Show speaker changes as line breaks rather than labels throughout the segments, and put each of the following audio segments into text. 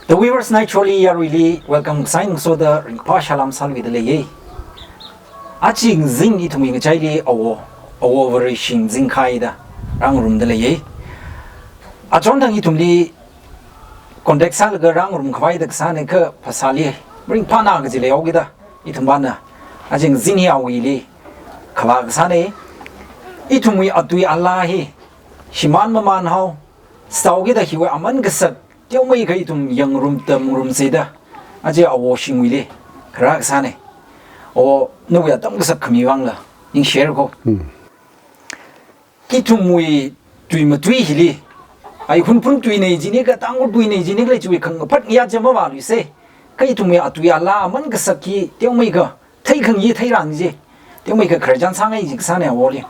The viewers naturally are really welcome sign so the pashalam salvi the lay. Aching zing it me chili over shin zing kaida rang room the lay. A chondang itumli contact salga rang room kwai the sanika pasali bring pana gazile ogida itumbana. Aching zinia wili kwag sane itumi atui allahi shiman maman how staugi the hiwa aman gasat. Tiêu mấy cái thùng yang room gì đó, à chứ ở washing wili, cái đó sao này, nếu vậy tao cũng sẽ không yêu là, nhưng share cô, cái thùng mùi tùy mà tùy hili, ai phun tùy này gì cái tao cũng tùy này gì cái chui không phát nghĩa cho mà vào đi xe, cái thùng mùi à tùy Allah mình cái sắc kia, tiêu mấy cái thấy không gì thấy rằng gì, tiêu mấy cái khởi trang sang cái gì sao này vô liền,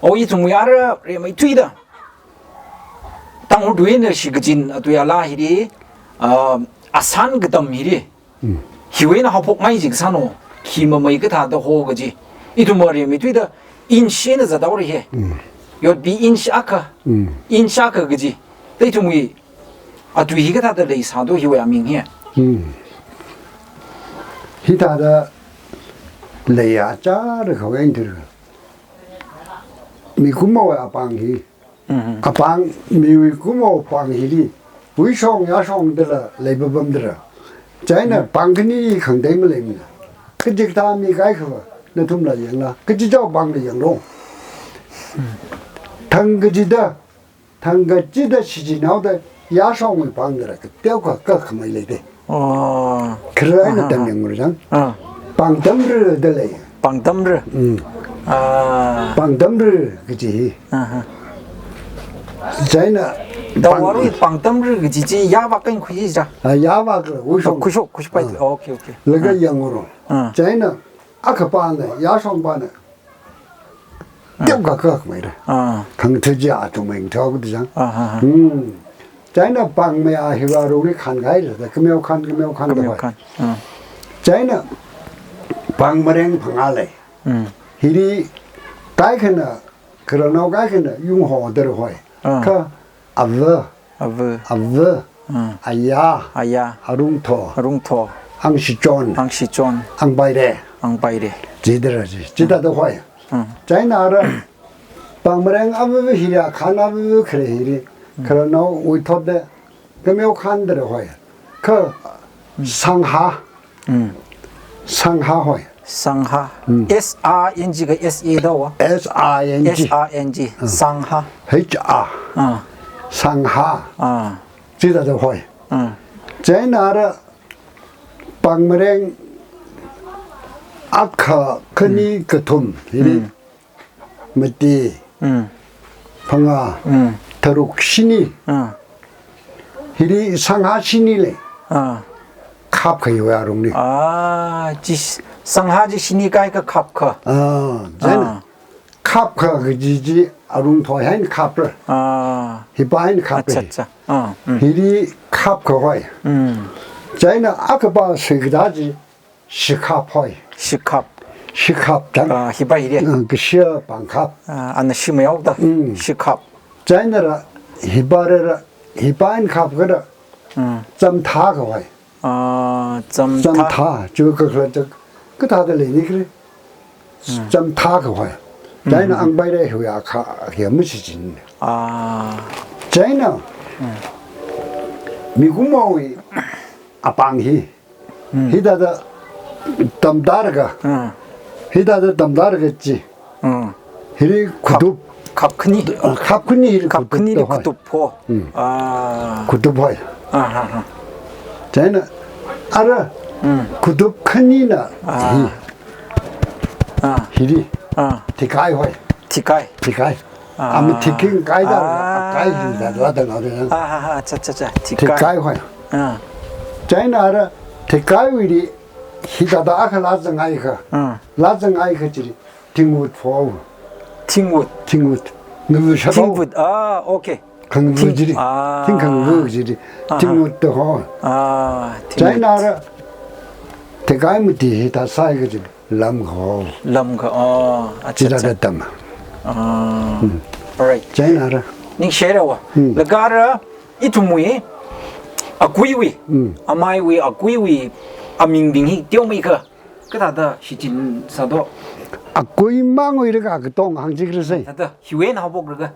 cái thùng mùi à rồi mấy tùy đó. Tang duin le shigjin atuya la hiri asan gdam hiri hiwena hapok mai jig sano khima mai ka tha da ho gaji itumari mi tuida in shin za dawri he yod bi in shaka gaji dei tumwi atui hi ka tha da le sa do hiwa ming he
hi ta da le ya cha de khau en thir mi kuma wa pang hi a pang mi kuma pang hi li wi shong ya shong de la le ba bam de ra chai na pang ni khang dei ma le mi cái gì ta mi cái khờ nó thum làอย่างlà cái gì cho bằng làอย่างluôn thằng cái gì đó chỉ chỉ nào đó giá xong mới bằng được cái tiêu cái không ai lấy đấy cái này là tầmอย่างrồi chẳng bằng tấm rồi đây này
bằng tấm rồi
bằng tấm rồi cái gì cái này
đâu rồi bằng tấm rồi cái gì giá vác cái gì ra
giá vác rồi
kushok bay ok
là cáiอย่างrồi cái này ác ban này giá xong ban này tiêu cái không ai đấy không thể giá tụi mình theo cái gì chẳng cái này bằng mấy ai hiểu rồi cái khăn cái rồi cái mèo khăn đó vậy cái này bằng mà đang bằng ai thì đi cái này cái nào cái này dùng họ để rồi cái avơ aya arung tho ang si John ang bay de gì đó rồi chỉ đó thôi cái nào đó bằng mà đang avơ hiria khăn avơ khere hiri cái nào uy thoát đấy cái mèo khăn đó rồi cái sangha hỏi
Sangha S-A-N-G cái S-E đâu à S-A-N-G Sangha
H-A Sangha chỉ là thôi cái nào đó bằng mà đang ác cái này cái thùng thì mất đi bằng thợ 신이 thì Sangha 신이 này khắp cái gì vậy rồi
chỉ Sangha chỉ 신이 cái khắp cái
cái này khắp cái gì arung thoi hay khắp rồi hi bay khắp rồi hi đi khắp cái vậy cái này ác ba sự cái gì sự khắp thôi
sự khắp
chẳng
hi bay đi
cái sự bằng khắp
anh sự mấy ông đó sự khắp
cái này là hi bay khắp cái đó chấm thá cái vậy chấm thá chứ cái thá cái này cái chấm thá cái vậy cái này ăn bay đây hiểu à hiểu mới chỉ chính cái này mình cũng mau bằng hi đó tầm đá cái đó tầm đá cái gì hi kutup kapkuni
kutup po
kutup vậy cái này 알아 kutup 큰이나 hi đi 티카이 호이 티카이 아무 티킹 가이다 가이다 라다 나오잖아
차차차
티카이 호이 자이나라 티카이 위리 히다다 아카 라정 아이가 지리 팅우드 포우 팅우드 누구 샤도
팅우드 오케이
강부지리 팅강부지리 팅우드 호 자이나라 티카이 무티 히다 사이가 지리 lamko 지라랬담
alright
자이나라
ning share wa lagara itumui 아 구이위 아마이위 아 구이위 아 민빙히 띄어미가 그다다 시진사도
아 고인망어 이렇게 그 동항지 그러세요.
다다 희외나 하고 그러가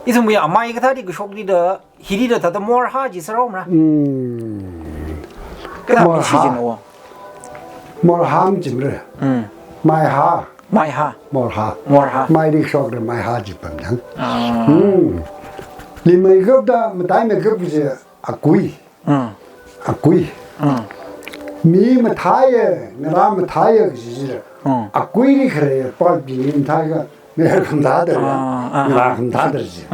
이제 뭐야 아마이가 다리 그 속리다 히리다 다다 뭘 하지 서러움라 그다음 시진오
뭘 함지 그래. 마이하
마이하
뭘하
뭘하
마이리 속에 마이하지 밤장. 리메이크업다 뭐 메이크업이지 아 구이 아 구이 미면 타에 나라면 타에 그지를 아 구이리 그래 빨리 타가 내가 다들 내가 다들지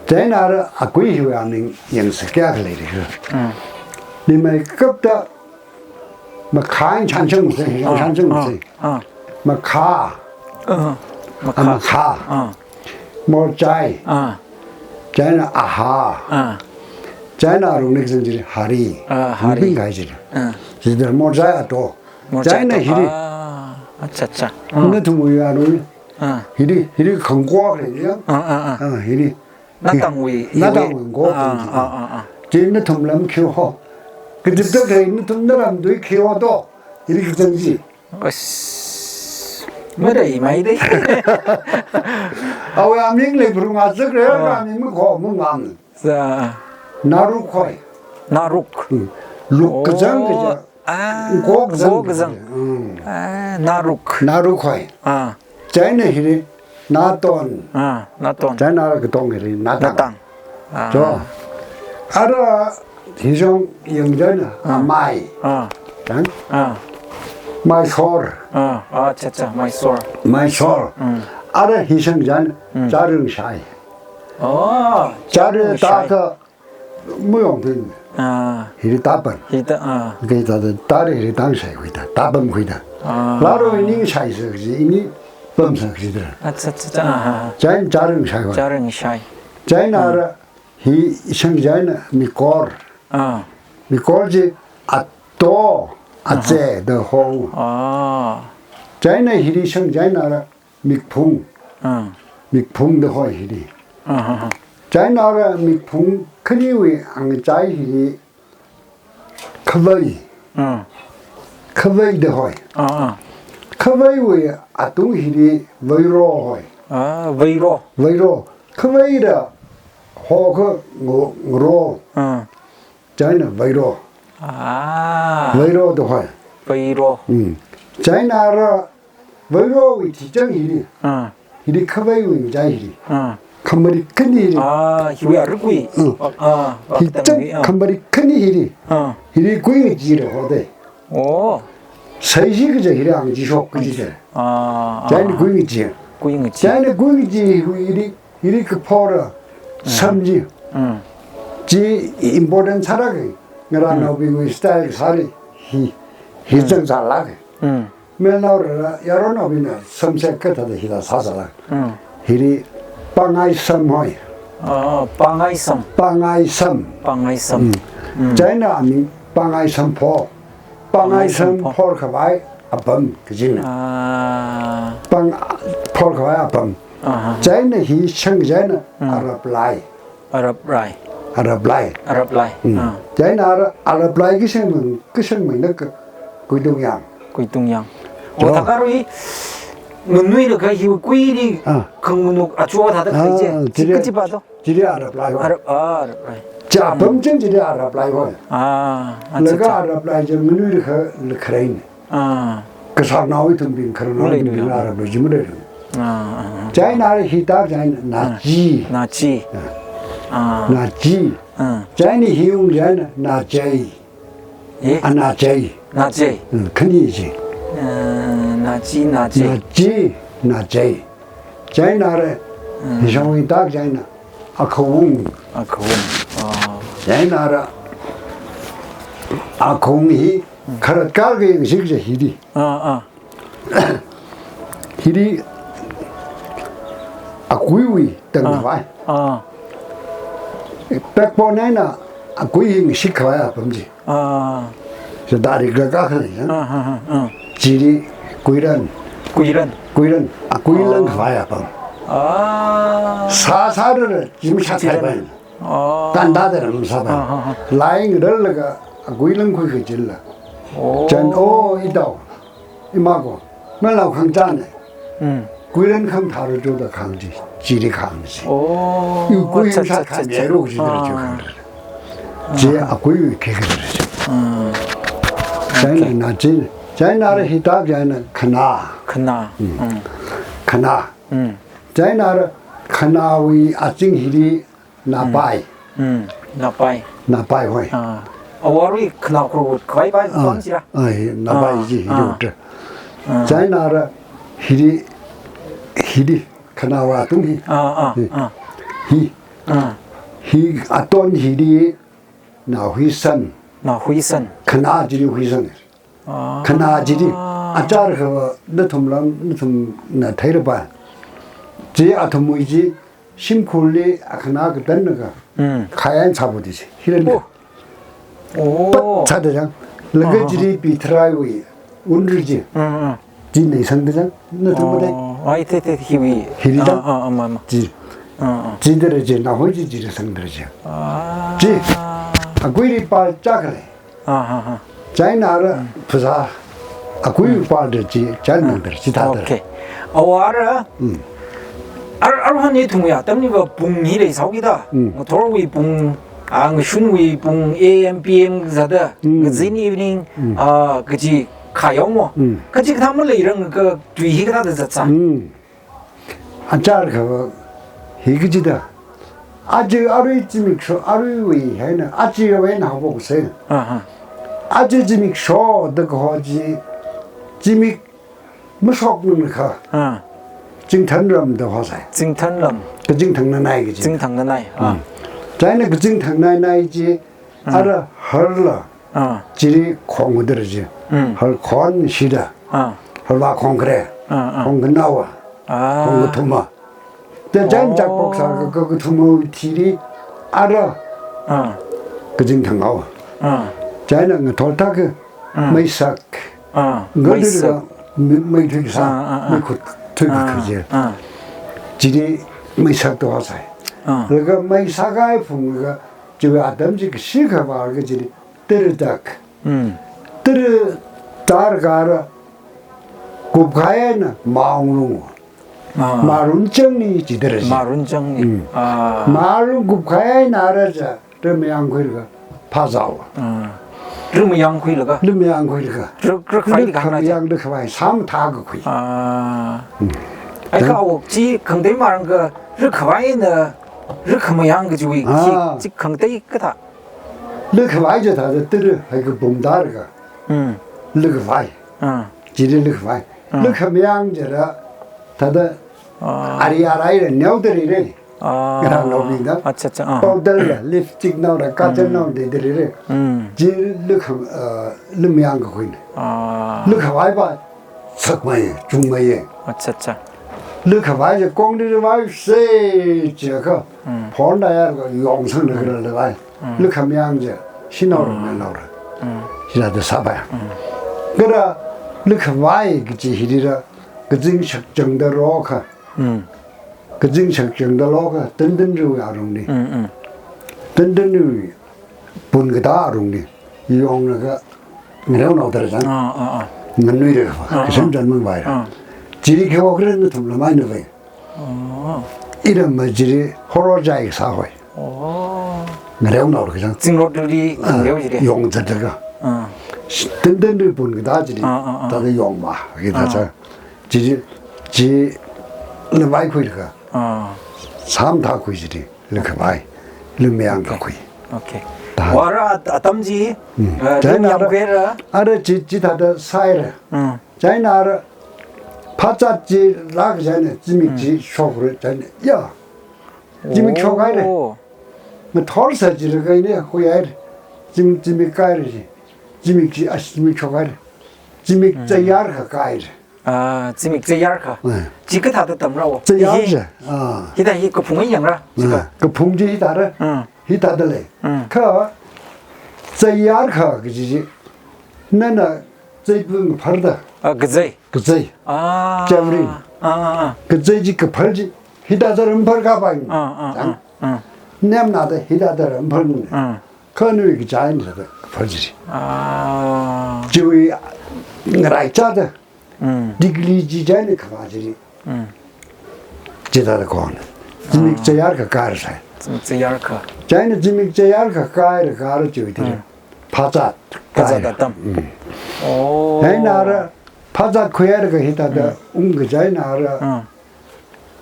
제나를 아 구이 후에는 연습해야 될 일이 그래 리메이크업다 뭐 가인 찬성 무슨 찬성 무슨 뭐 가 가 뭐 짜이 자나 아하 자나로 넥슨지 하리 하리 가지를 지들 뭐 자야 또 자나 히리
아차차
근데 두무야로 히리 건고 그래요 히리
나당위
나당위 고 제는 덤람 키워 그때부터 그는 덤람도 키워도 이렇게 정지
뭐래 마이데
아왜 아밍래 부르면 아서 그래요 아밍은 고문만
자
나루코이
나룩
룩그장 그죠
고그장 아 나룩
나루코이 자네 히리 나돈
나돈
자나 그 동이리 나땅
나땅
저 알아 희성 영전 마이 장 마이 소르
차차 마이 소르
마이 소르 알아 희성전 자릉샤이 자르 따서 무용된 이리 따번 그게 다들 딸이 이리 당사에 거기다 따번 거기다 나로 이닝 사이서 그지 이니 범선 그지들
아차차
자인 자릉샤이
자릉샤이
자인 알아 희 성자인 미콜 미콜지 아또 아제 더홍 자인 히리 성자인 알아 mikphung mikphung de hoi hiri chai nara mikphung khani we ang chai hiri khawai de hoi khawai we atung hiri vairo hoi vairo khawai da ho ko ngro chai na vairo de hoi
vairo
chai nara vairo we ti chang hiri hiri khawai we chai hiri khamari khani hiri
hiwa rugui
hichang khamari khani hiri hiri kui ni ji re hode sai ji ge hiri ang ji shok ge ji chai ni kui ni ji chai ni kui ni ji hiri ka phora samji ji important chara ge ngara no bi we style sari hi chang sa la ge melnaura yaro no bi na samse ka ta de hira sa sa la hiri pangai sam hoi
pangai sam
chai na ami pangai sam pho ka bai apam ke jin pang pho ka bai apam chai na hi chang chai na arab lai chai na arab lai ki seng meng na kui tung yang
다가로이 문누이를 그 희우 꾸이리 강문욱 주어 다들 이제 끝이 봐도
지리 arab lai
알아
자 범정 지리 arab lai 거 내가 arab lai 저 문누이 그 크레인 그 사나위 tum빈 그런 arab lai 지무래 chai na 히다 chai 나지 chai ni hiung chai na jai 나제 큰이지 나제 자이나래 이상이 딱 자이나 아콩 자이나라 아콩이 카르카게 식제 히리 히리 아구이위 땅바이 백번에나 아구이 식화야 범지 저 다리 그가 하네 지리 구이런 구이런 가야 봐 사사를 지금 샷해봐 단다들은 사바 라잉 럴가 고일은 고이 질라 전오 이도 이마고 말라고 강자네 고일은 강 다루 줘도 강지 지리 강지 이 고인사 강내로 지들어 제 고이 개그들이죠 자는 나질 자나를 히답자는 카나 카나 자나를 카나위 아징히리 나바이 나바이 호이
어워리 카나 그러고 거의 봐 방지라
나바이지 이렇게 자나를 히리 카나와 둥히 히 아톤 히리 나휘선 카나지리 휘선 카나지리 아짜르 너톰람 너톰 타이르바 제 아톰무이지 심콜리 아카나 그던가 카얀 사보디지 히렌데 오 차대장 러거지리 비트라이위 운르지 진내 상대장 너톰데
아이테테 히위
히리다 지 지들지 나호지 지를 상들지 지 아구이리 빠 짜그래 자이나라 부사 아구이 빠르지 잘만들지 다들
오케이 어와라 알한이 동이야 때문에 그 붕이래 사기다 돌위 붕 슌위 붕 AM PM 자다 그 진이브닝 그지 가요모 그지 그다음에 이런 그 뒤히가 다 됐었어
안잘 그 희그지다 아주 아루이쯤이 아루이 해는 아주 왜 나보고 세 아주 지믹 쇼더 거지 지믹 무속는 가 징탄럼도 화사
징탄럼
그 징탄나 나이지
징탄나 나이
자네 그 징탄나 나이지 알아 헐라 지리 공들지 헐콘 시다 헐와 공그래 공근나와 공그토마 대전 작곡사 그 투모 티리 알아 그 징탄가와 자네는 돌타그 메이삭 거들가 메이삭 메이코 특이하지 지리 메이삭도 하사이 그러니까 메이삭의 풍미가 저 아담지 그 시가봐 그 지리 뜨르닥 뜨르다르가라 곱가에는 마웅룽 마룬정리 지들지
마룬정리
마룬 곱가에 나라자 르메양고리가 파자오
르메양고리가
르메양고리가 강양 르카와이 삼타고 거의
아까 지 강대 말한 그 르카와이는 르카모양 그 주위 지 강대 그다
르카와이저 다들 뜨르 그 봄다르가 르카와이 지리 르카와이 르카모양저라 다들 아리아라이를 녀들이래 그런 놈인가?
아차차.
또들 립스틱 나오라 까전 나오는데들이래. 지 르미양 거 거이네. 르카와이바 석마에 중마에.
아차차.
르카와이 공리를 와이 세 저거 본다야 그 용성을 그러려 와. 르카미양저 신호를 나오라. 시라도 사봐야. 그래 르카와이 그지 히리라 그징 식정대로 가. 그징 식정대로 가 든든루 아롱니. 든든루 본거다 아롱니. 이용나가 내가 나오더라잖아. 눈이래 봐. 그 점점만 봐요. 지리 겨우 그랬는데 좀 많이 넣어요. 이런 뭐 지리 호로자익 사회. 내가 나오더라잖아.
징로들이 배우지래.
용자들가. 든든루 본거다 지리. 다들 용마. 그게 다자. 지리 지 르바이 코이가 삼다 코이지리 르카바이 르메양 코이
오케이 와라 아담지 르메양괴라
아르 지다다 사이라 자이나르 파자지 라그자네 지미지 쇼그르 자네 야 지미 쇼가이레 뭐 털사지르가 이네 호야이레 지미 가이르지 지미지 아시미 쇼가이레 지미 자야르가 가이레
지금 제야르카. 지금 다들 담라고.
제야르.
이다 이거 풍이양라.
그 풍지 다르. 히다들레. 그 제야르카 그지. 나나 제분 팔다.
그제.
그제. 자브리. 그제지 그 팔지. 히다들은 팔가 봐. 냄나다 히다다는 벌는 그는 그 자연이다 벌지 저기 라이자다 디글리지 자연이 가가지리 제다다 건 지믹 제야르가 가르사
제야르카
자연이 지믹 제야르가 가르 저기들 파자다
오
나라 파자 코야르가 히다다 웅그 자연아라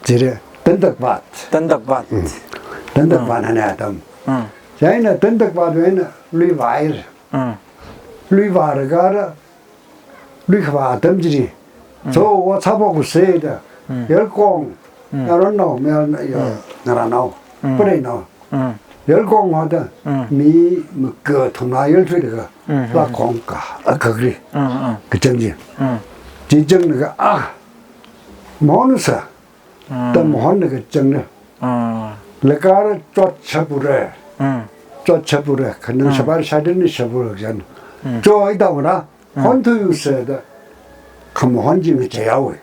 지레 던덕밭 던덕밭 하나 덤 자연아 던덕밭에는 루이바일 루이바르가라 루이바 덤지리 저와 차보고 세다 열공 나란노 면 나란노 뿌리노 열공 하다 미그 통화열 줄이가 라 공가 그리 그 정지 진정가 모는사 또 모는 그 정네 레가르 쫓아부래 그는 사발 사드는 샤부르잖아 저이다구나 헌투유세다 그럼 헌지는 제야we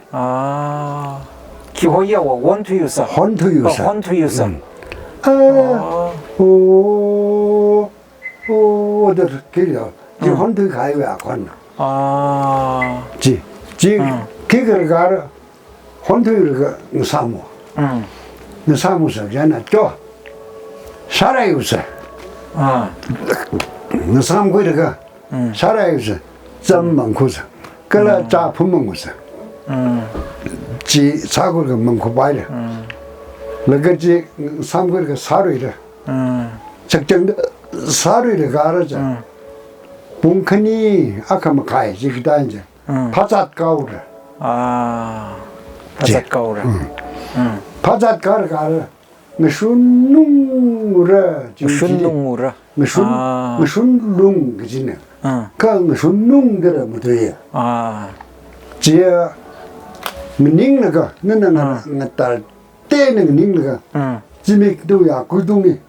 기호야 원투유사 헌투유사
어디 길이야 지 헌투 가요 약간 지 그걸 가라 헌투유가 사무 사무서 잖아 저 살아요서 사무거리가 살아요서 점 많고서 그래 자 품먹어서 지 사고가 많고 봐야 그러지 사무거리가 사료이래 적정 사료를 가르자 bunkhani akam kai jigda nje phajat kaura
phajat kaura
phajat kar kar ngshunura ngshunlung gijine ka ngshunlung dera mudye je mning naga nana ngatal te ning naga jimik do ya kudungi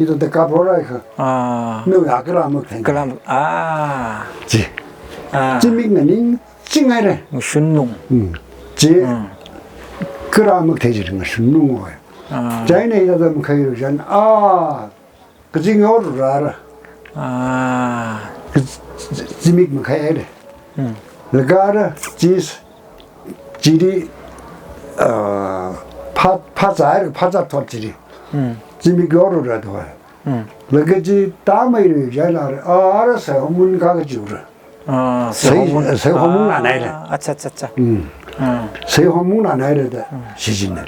이도 내가 보라니까 너가 그러면 돼.
그럼
지. 지민은 찡아래.
순농.
지. 그러면 되지는 거 순농 거야. 자인에 이러다 가이로잖 그 징어를 알아. 그 지민은 가야 돼. 내가 알아. 지리 파자 터지리. 지미 겨울이라도 와. 그러지 다음에 이제는 알아서 문 가지 우라. 새 호문 안 해라.
아차차차.
새 호문 안 해라다. 시진네.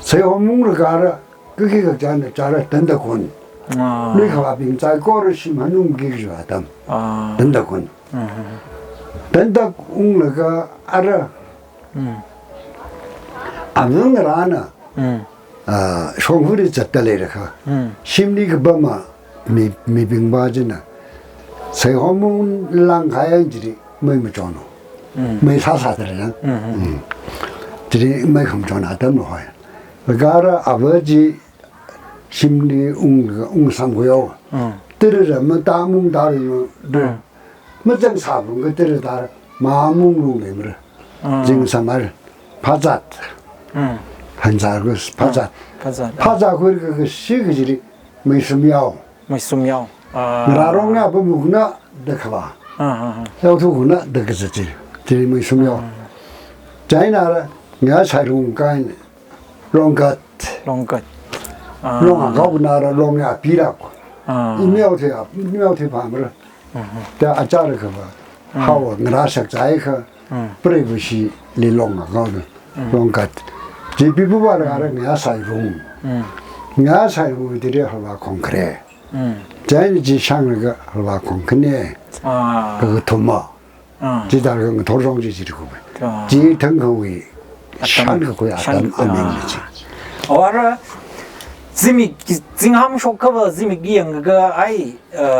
새 호문을 가라. 그게 그잖아. 잘 된다군. 내가 빙자 거를 심한 움직이지 않다. 된다군. 된다 웅내가 알아. 아무는 알아. 송후리 잣달래가 심리가 범아 미빙바지나 세호문랑 가야지리 뭐뭐 줘노 뭐 사사들이야 들이 뭐 감존하다 뭐야 그가라 아버지 심리 웅상고요 들으면 다문 다르면 뭐정 사분 그 들으다 마음웅롱이 뭐라 증사말 바잣 한자고 파자 그 시그지리 미스미야오 나라롱야 보무구나 데카바 여투구나 데그지리 지리 미스미야오 자이나라 냐 사롱간 롱갓 롱아가구나라 롱야 비라고 이메오테 밤을 때 아자르 그바 하워 나라삭 자이카 프레부시 리롱아가고 롱갓 지비부바를 알아 내가 살고들이 할바 콘크레 자연이 지상을 할바 콘크네 그 도마 지다가 도롱지 지르고 지 등거위 샹거고야 아멘이지
어라 지미 징함 쇼커버 지미 기영가 아이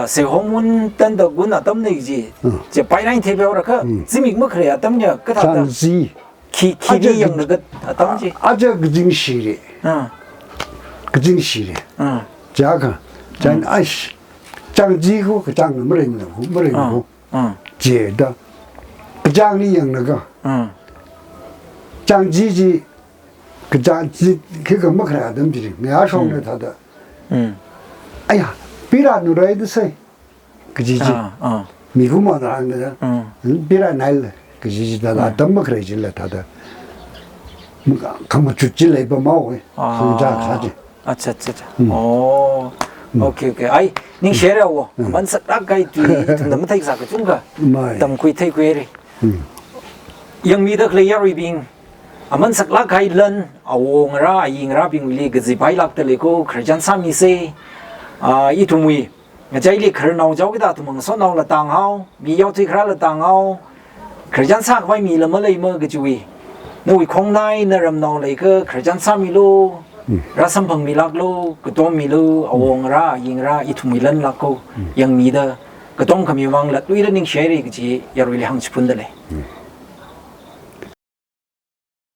세호문 딴더구나 덤네지 제 바이라인 테베오라카 지미 뭐 그래야 덤냐 그다다 키리 영는 것 어떤지
아주 그 증시리 그 증시리 자가 장 아이씨 장지고 그 장을 뭐래고 제다 그 장이 영는 거 장지지 그 장지 그거 뭐 그래야 덤지 내가 손에 다다 哎呀，别让你来的噻，个姐姐，米糊嘛那样的，别让来了，个姐姐的，怎么可以进来他的？他们出进来不毛的，是这样看的。
啊，这，哦，OK，哎，您写了我，มันสักรักไกลถึงน้ำไทยสักจุ่มก็ตำคุยไทยคุยเลยยังมีตะเคลียร์บิงมันสักรักไกลเล่นเอาวงรายิงราบิงวิลีก็จะไปหลักตะเลก็คริสจันสามีเซอีทุ่มวีใจเล็กครนเอาเจ้าก็ได้ทุ่มงสนเอาละต่างเอามียอดที่คราละต่างเอาคริสจันสักไว้มีละเมื่อไรเมื่อก็จะวีนวิคงในนรำนองเลยก็คริสจันสามีโลรัศมีมีลักโลก็ต้องมีโลเอาวงรายิงราอีทุ่มมีเล่นลักก็ยังมีเด้อก็ต้องขมีวังละด้วยเรื่องนิ่งเฉยๆก็จะยารุยหังชิพุนเดเลย